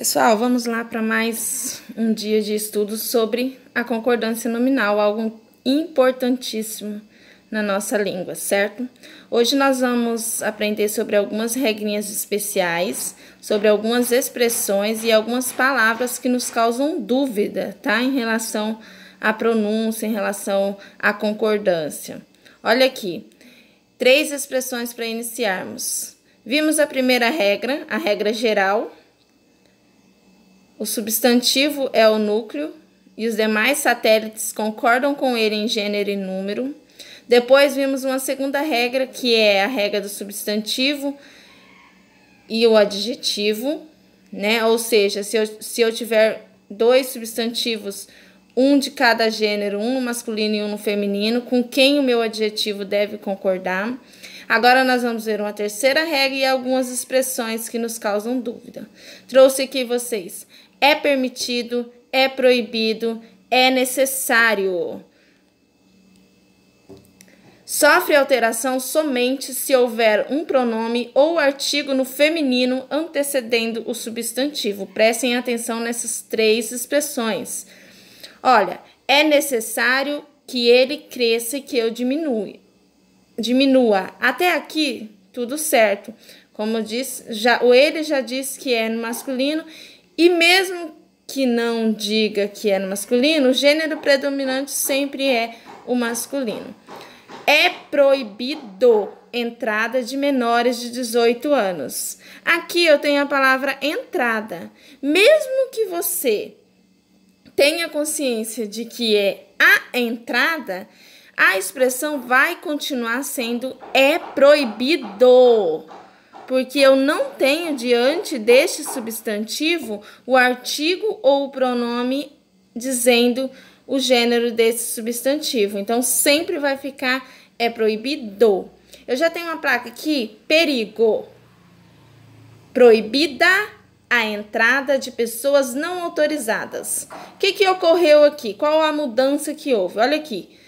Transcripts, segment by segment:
Pessoal, vamos lá para mais um dia de estudos sobre a concordância nominal, algo importantíssimo na nossa língua, certo? Hoje nós vamos aprender sobre algumas regrinhas especiais, sobre algumas expressões e algumas palavras que nos causam dúvida, tá? Em relação à pronúncia, em relação à concordância. Olha aqui, 3 expressões para iniciarmos. Vimos a primeira regra, a regra geral. O substantivo é o núcleo e os demais satélites concordam com ele em gênero e número. Depois vimos uma segunda regra, que é a regra do substantivo e o adjetivo, né? Ou seja, se eu tiver 2 substantivos, um de cada gênero, um no masculino e um no feminino, com quem o meu adjetivo deve concordar. Agora nós vamos ver uma terceira regra e algumas expressões que nos causam dúvida. Trouxe aqui vocês. É permitido, é proibido, é necessário. Sofre alteração somente se houver um pronome ou artigo no feminino antecedendo o substantivo. Prestem atenção nessas 3 expressões. Olha, é necessário que ele cresça e que eu diminua. Até aqui, tudo certo. Como eu disse, ele já disse que é no masculino. E mesmo que não diga que é no masculino, o gênero predominante sempre é o masculino. É proibido entrada de menores de 18 anos. Aqui eu tenho a palavra entrada. Mesmo que você tenha consciência de que é a entrada, a expressão vai continuar sendo é proibido. Porque eu não tenho diante deste substantivo o artigo ou o pronome dizendo o gênero desse substantivo. Então, sempre vai ficar é proibido. Eu já tenho uma placa aqui, perigo. Proibida a entrada de pessoas não autorizadas. O que ocorreu aqui? Qual a mudança que houve? Olha aqui.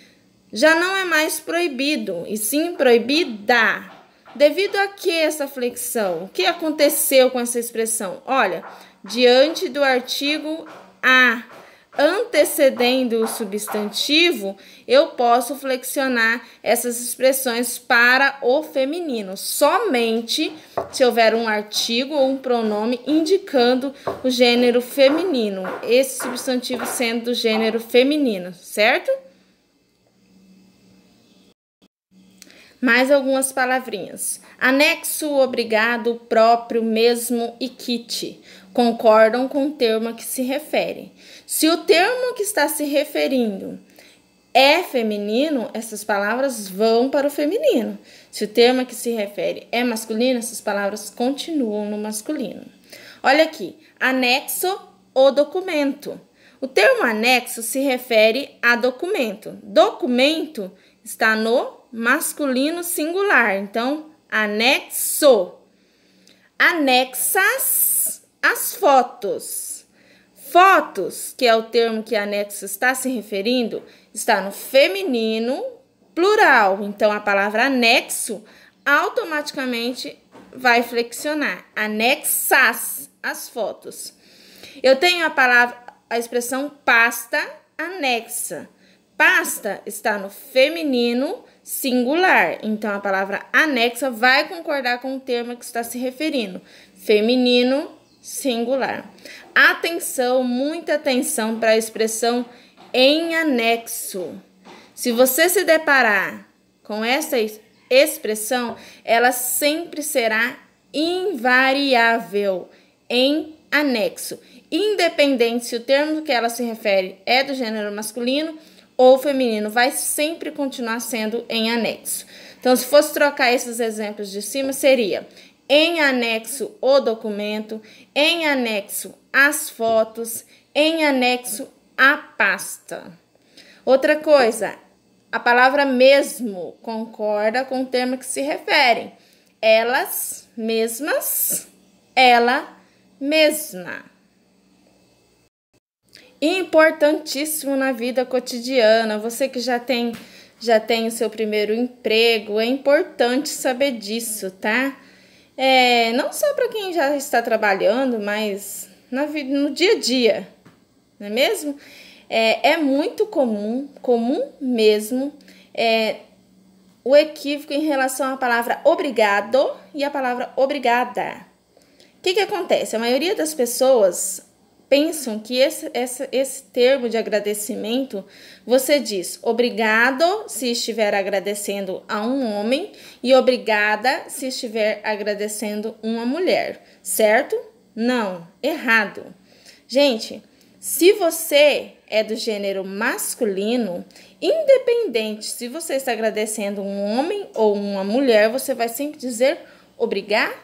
Já não é mais proibido, e sim proibida. Devido a que essa flexão? O que aconteceu com essa expressão? Olha, diante do artigo a antecedendo o substantivo, eu posso flexionar essas expressões para o feminino, somente se houver um artigo ou um pronome indicando o gênero feminino, esse substantivo sendo do gênero feminino, certo? Mais algumas palavrinhas. Anexo, obrigado, próprio, mesmo e kit. Concordam com o termo a que se refere. Se o termo a que está se referindo é feminino, essas palavras vão para o feminino. Se o termo a que se refere é masculino, essas palavras continuam no masculino. Olha aqui, anexo o documento. O termo anexo se refere a documento. Documento está no masculino singular, então, anexo. Anexas as fotos. Fotos, que é o termo que anexo está se referindo, está no feminino plural. Então, a palavra anexo automaticamente vai flexionar. Anexas as fotos. Eu tenho a expressão pasta anexa. Pasta está no feminino singular, então a palavra anexa vai concordar com o termo a que está se referindo, feminino singular. Atenção, muita atenção para a expressão em anexo. Se você se deparar com essa expressão, ela sempre será invariável, em anexo, independente se o termo que ela se refere é do gênero masculino ou feminino, vai sempre continuar sendo em anexo. Então, se fosse trocar esses exemplos de cima, seria em anexo o documento, em anexo as fotos, em anexo a pasta. Outra coisa, a palavra mesmo concorda com o termo que se refere. Elas mesmas, ela mesma. Importantíssimo na vida cotidiana, você que já tem o seu primeiro emprego, é importante saber disso, tá? Não só para quem já está trabalhando, mas no dia a dia, não é mesmo? É muito comum mesmo, o equívoco em relação à palavra obrigado e à palavra obrigada. O que acontece? A maioria das pessoas pensam que esse termo de agradecimento, você diz obrigado se estiver agradecendo a um homem e obrigada se estiver agradecendo uma mulher, certo? Não, errado. Gente, se você é do gênero masculino, independente se você está agradecendo um homem ou uma mulher, você vai sempre dizer obrigado.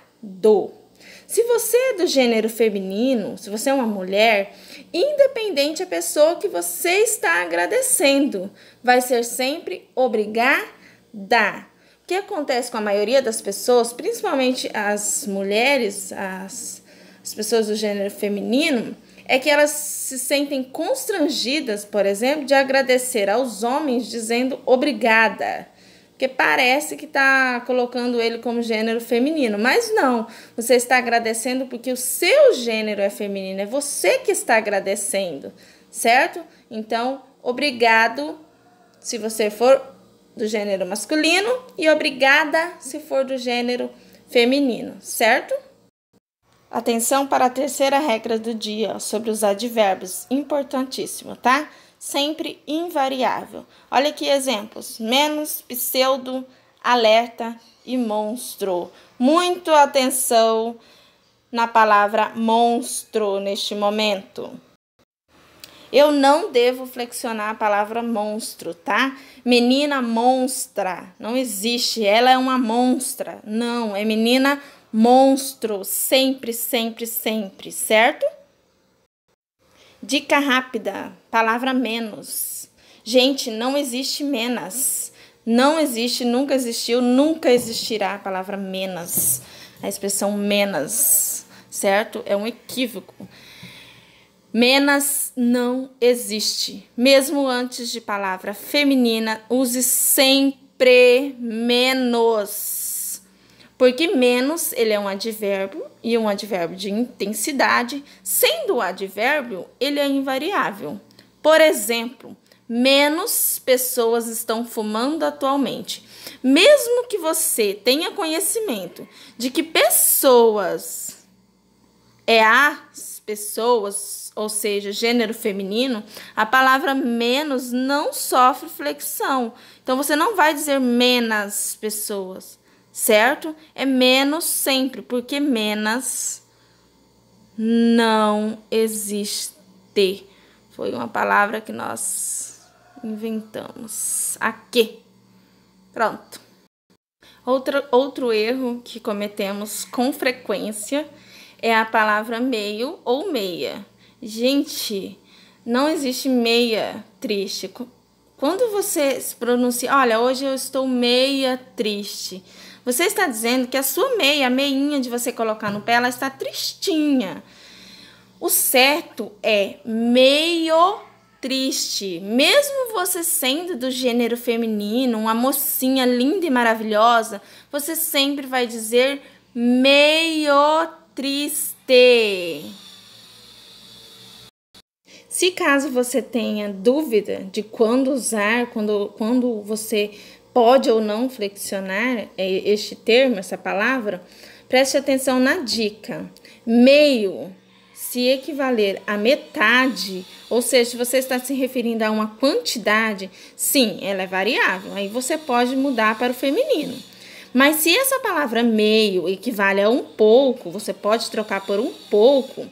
Se você é do gênero feminino, se você é uma mulher, independente da pessoa que você está agradecendo, vai ser sempre obrigada. O que acontece com a maioria das pessoas, principalmente as mulheres, as pessoas do gênero feminino, é que elas se sentem constrangidas, por exemplo, de agradecer aos homens dizendo obrigada. Porque parece que está colocando ele como gênero feminino, mas não, você está agradecendo porque o seu gênero é feminino, é você que está agradecendo, certo? Então, obrigado se você for do gênero masculino e obrigada se for do gênero feminino, certo? Atenção para a terceira regra do dia sobre os advérbios, importantíssimo, tá? Sempre invariável. Olha aqui exemplos: menos, pseudo, alerta e monstro. Muito atenção na palavra monstro neste momento. Eu não devo flexionar a palavra monstro, tá? Menina monstra, não existe, ela é uma monstra. Não, é menina monstro, sempre, sempre, sempre, certo? Dica rápida, palavra menos. Gente, não existe menos. Não existe, nunca existiu, nunca existirá a palavra menos. A expressão menos, certo? É um equívoco. Menos não existe. Mesmo antes de palavra feminina, use sempre menos. Porque menos, ele é um advérbio e um advérbio de intensidade. Sendo o advérbio, ele é invariável. Por exemplo, menos pessoas estão fumando atualmente. Mesmo que você tenha conhecimento de que pessoas as pessoas, ou seja, gênero feminino, a palavra menos não sofre flexão. Então, você não vai dizer menos pessoas. Certo? É menos sempre, porque menos não existe. Foi uma palavra que nós inventamos. Aqui. Pronto. Outro erro que cometemos com frequência é a palavra meio ou meia. Gente, não existe meia triste. Quando você se pronuncia, olha, hoje eu estou meia triste, você está dizendo que a sua meia, a meinha de você colocar no pé, ela está tristinha. O certo é meio triste. Mesmo você sendo do gênero feminino, uma mocinha linda e maravilhosa, você sempre vai dizer meio triste. Se caso você tenha dúvida de quando usar, quando você pode ou não flexionar este termo, essa palavra, preste atenção na dica. Meio, se equivaler a metade, ou seja, se você está se referindo a uma quantidade, sim, ela é variável, aí você pode mudar para o feminino. Mas se essa palavra meio equivale a um pouco, você pode trocar por um pouco,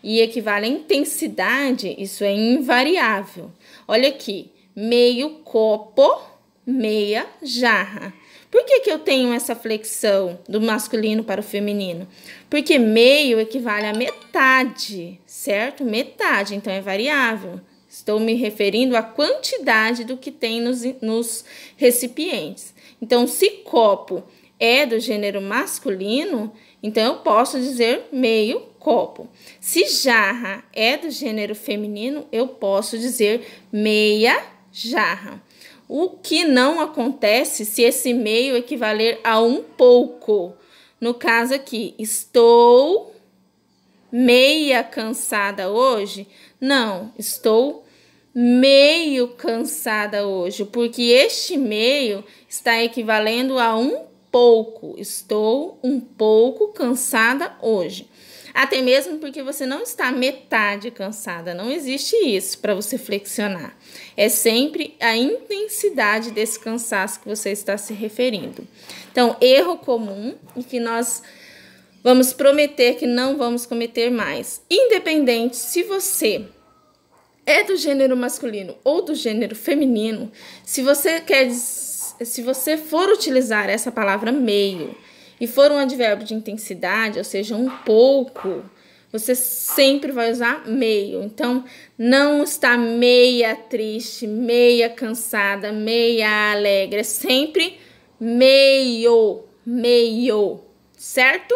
e equivale a intensidade, isso é invariável. Olha aqui, meio copo, meia jarra. Por que eu tenho essa flexão do masculino para o feminino? Porque meio equivale a metade, certo? Metade, então é variável. Estou me referindo à quantidade do que tem nos recipientes. Então, se copo é do gênero masculino, então eu posso dizer meio copo. Se jarra é do gênero feminino, eu posso dizer meia jarra. O que não acontece se esse meio equivaler a um pouco. No caso aqui, estou meia cansada hoje? Não, estou meio cansada hoje, porque este meio está equivalendo a um pouco. Estou um pouco cansada hoje. Até mesmo porque você não está metade cansada, não existe isso para você flexionar. É sempre a intensidade desse cansaço que você está se referindo. Então, erro comum e que nós vamos prometer que não vamos cometer mais. Independente se você é do gênero masculino ou do gênero feminino, se você for utilizar essa palavra meio e for um advérbio de intensidade, ou seja, um pouco, você sempre vai usar meio. Então, não está meia triste, meia cansada, meia alegre. É sempre meio, certo?